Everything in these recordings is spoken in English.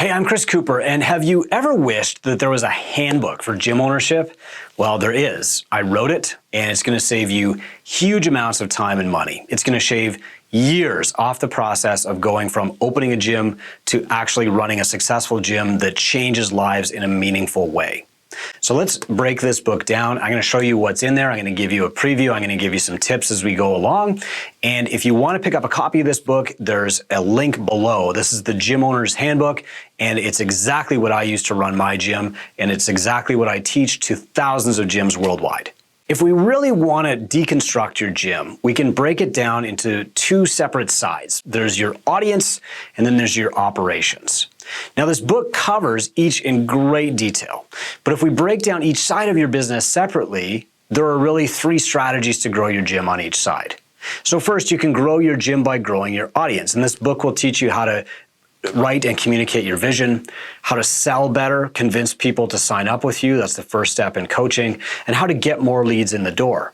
Hey, I'm Chris Cooper, and have you ever wished that there was a handbook for gym ownership? Well, there is. I wrote it, and it's going to save you huge amounts of time and money. It's going to shave years off the process of going from opening a gym to actually running a successful gym that changes lives in a meaningful way. So let's break this book down. I'm going to show you what's in there. I'm going to give you a preview. I'm going to give you some tips as we go along. And if you want to pick up a copy of this book, there's a link below. This is the Gym Owners Handbook, and it's exactly what I use to run my gym, and it's exactly what I teach to thousands of gyms worldwide. If we really want to deconstruct your gym, we can break it down into two separate sides. There's your audience, and then there's your operations. Now, this book covers each in great detail, but if we break down each side of your business separately, there are really three strategies to grow your gym on each side. So first, you can grow your gym by growing your audience, and this book will teach you how to write and communicate your vision, how to sell better, convince people to sign up with you, that's the first step in coaching, and how to get more leads in the door.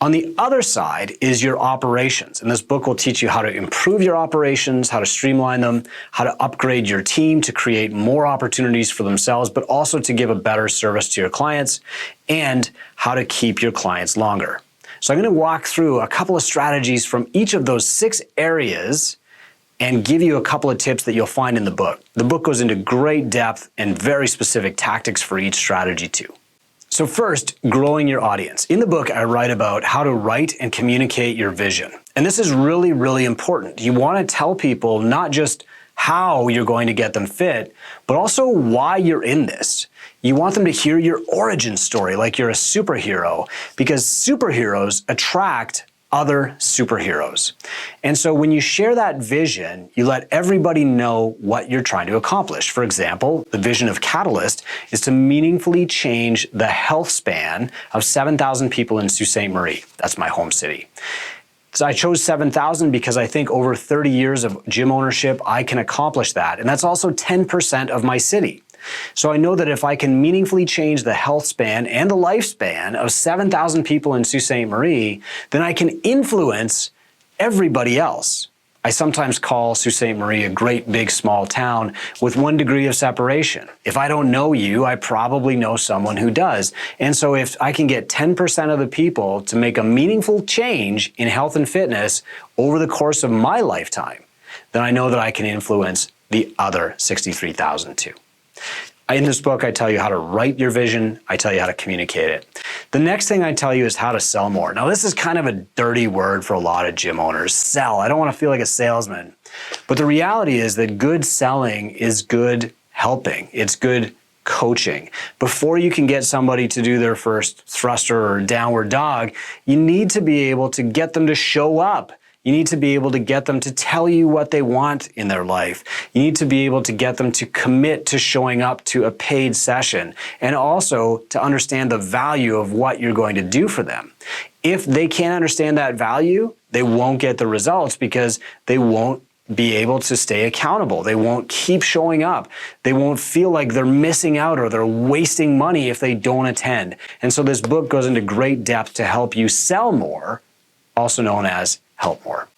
On the other side is your operations, and this book will teach you how to improve your operations, how to streamline them, how to upgrade your team to create more opportunities for themselves, but also to give a better service to your clients, and how to keep your clients longer. So I'm going to walk through a couple of strategies from each of those 6 areas and give you a couple of tips that you'll find in the book. The book goes into great depth and very specific tactics for each strategy too. So first, growing your audience. In the book, I write about how to write and communicate your vision. And this is really, really important. You want to tell people not just how you're going to get them fit, but also why you're in this. You want them to hear your origin story like you're a superhero, because superheroes attract other superheroes. And so when you share that vision, you let everybody know what you're trying to accomplish. For example, the vision of Catalyst is to meaningfully change the health span of 7,000 people in Sault Ste. Marie. That's my home city. So I chose 7,000 because I think over 30 years of gym ownership, I can accomplish that. And that's also 10% of my city. So I know that if I can meaningfully change the health span and the lifespan of 7,000 people in Sault Ste. Marie, then I can influence everybody else. I sometimes call Sault Ste. Marie a great big small town with 1 degree of separation. If I don't know you, I probably know someone who does. And so if I can get 10% of the people to make a meaningful change in health and fitness over the course of my lifetime, then I know that I can influence the other 63,000 too. In this book, I tell you how to write your vision. I tell you how to communicate it. The next thing I tell you is how to sell more. Now, this is kind of a dirty word for a lot of gym owners. Sell. I don't want to feel like a salesman. But the reality is that good selling is good helping. It's good coaching. Before you can get somebody to do their first thruster or downward dog, you need to be able to get them to show up. You need to be able to get them to tell you what they want in their life. You need to be able to get them to commit to showing up to a paid session, and also to understand the value of what you're going to do for them. If they can't understand that value, they won't get the results because they won't be able to stay accountable. They won't keep showing up. They won't feel like they're missing out or they're wasting money if they don't attend. And so this book goes into great depth to help you sell more, also known as help more.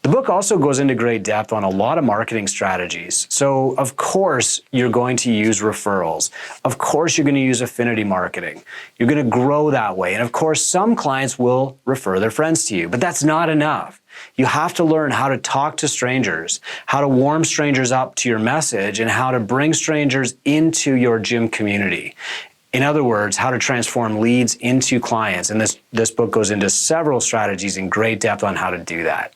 The book also goes into great depth on a lot of marketing strategies. So of course, you're going to use referrals. Of course, you're going to use affinity marketing. You're going to grow that way. And of course, some clients will refer their friends to you, but that's not enough. You have to learn how to talk to strangers, how to warm strangers up to your message, and how to bring strangers into your gym community. In other words, how to transform leads into clients. And this book goes into several strategies in great depth on how to do that.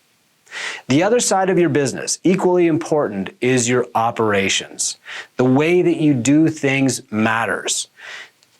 The other side of your business, equally important, is your operations. The way that you do things matters.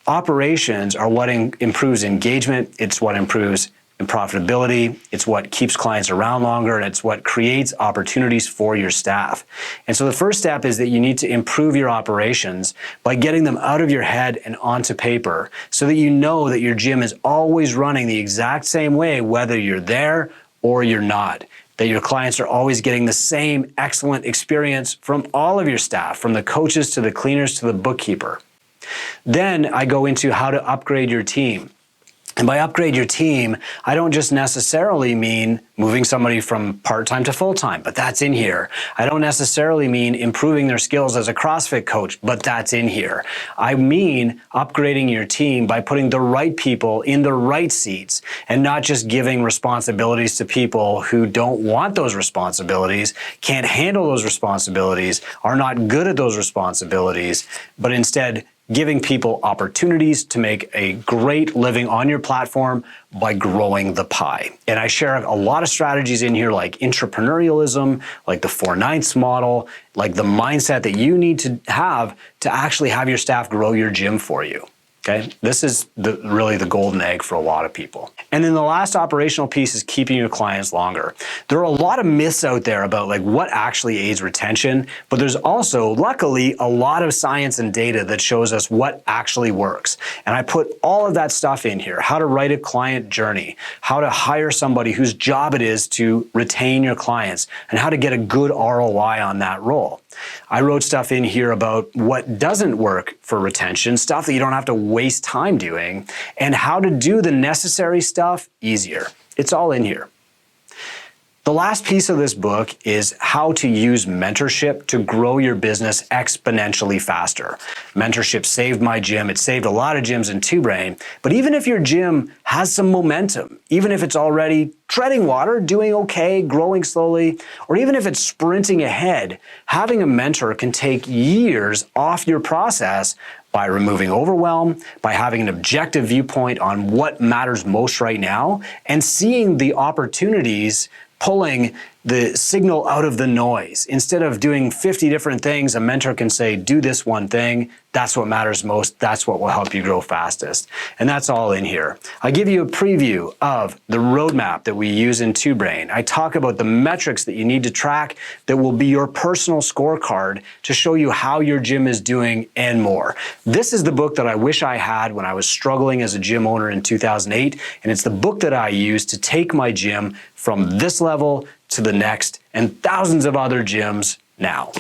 Operations are what improves engagement. It's what improves profitability. It's what keeps clients around longer, and it's what creates opportunities for your staff. And so the first step is that you need to improve your operations by getting them out of your head and onto paper so that you know that your gym is always running the exact same way, whether you're there or you're not. That your clients are always getting the same excellent experience from all of your staff, from the coaches to the cleaners to the bookkeeper. Then I go into how to upgrade your team. And by upgrade your team, I don't just necessarily mean moving somebody from part-time to full-time, but that's in here. I don't necessarily mean improving their skills as a CrossFit coach, but that's in here. I mean upgrading your team by putting the right people in the right seats and not just giving responsibilities to people who don't want those responsibilities, can't handle those responsibilities, are not good at those responsibilities, but instead giving people opportunities to make a great living on your platform by growing the pie. And I share a lot of strategies in here like entrepreneurialism, like the 4/9 model, like the mindset that you need to have to actually have your staff grow your gym for you. Okay, this is really the golden egg for a lot of people. And then the last operational piece is keeping your clients longer. There are a lot of myths out there about like what actually aids retention, but there's also, luckily, a lot of science and data that shows us what actually works. And I put all of that stuff in here: how to write a client journey, how to hire somebody whose job it is to retain your clients, and how to get a good ROI on that role. I wrote stuff in here about what doesn't work for retention, stuff that you don't have to waste time doing, and how to do the necessary stuff easier. It's all in here. The last piece of this book is how to use mentorship to grow your business exponentially faster. Mentorship saved my gym. It saved a lot of gyms in Two Brain. But even if your gym has some momentum, even if it's already treading water, doing okay, growing slowly, or even if it's sprinting ahead, having a mentor can take years off your process by removing overwhelm, by having an objective viewpoint on what matters most right now, and seeing the opportunities, pulling the signal out of the noise. Instead of doing 50 different things, a mentor can say, do this one thing. That's what matters most. That's what will help you grow fastest. And that's all in here. I give you a preview of the roadmap that we use in Two Brain. I talk about the metrics that you need to track that will be your personal scorecard to show you how your gym is doing and more. This is the book that I wish I had when I was struggling as a gym owner in 2008. And it's the book that I use to take my gym from this level to the next and thousands of other gyms now.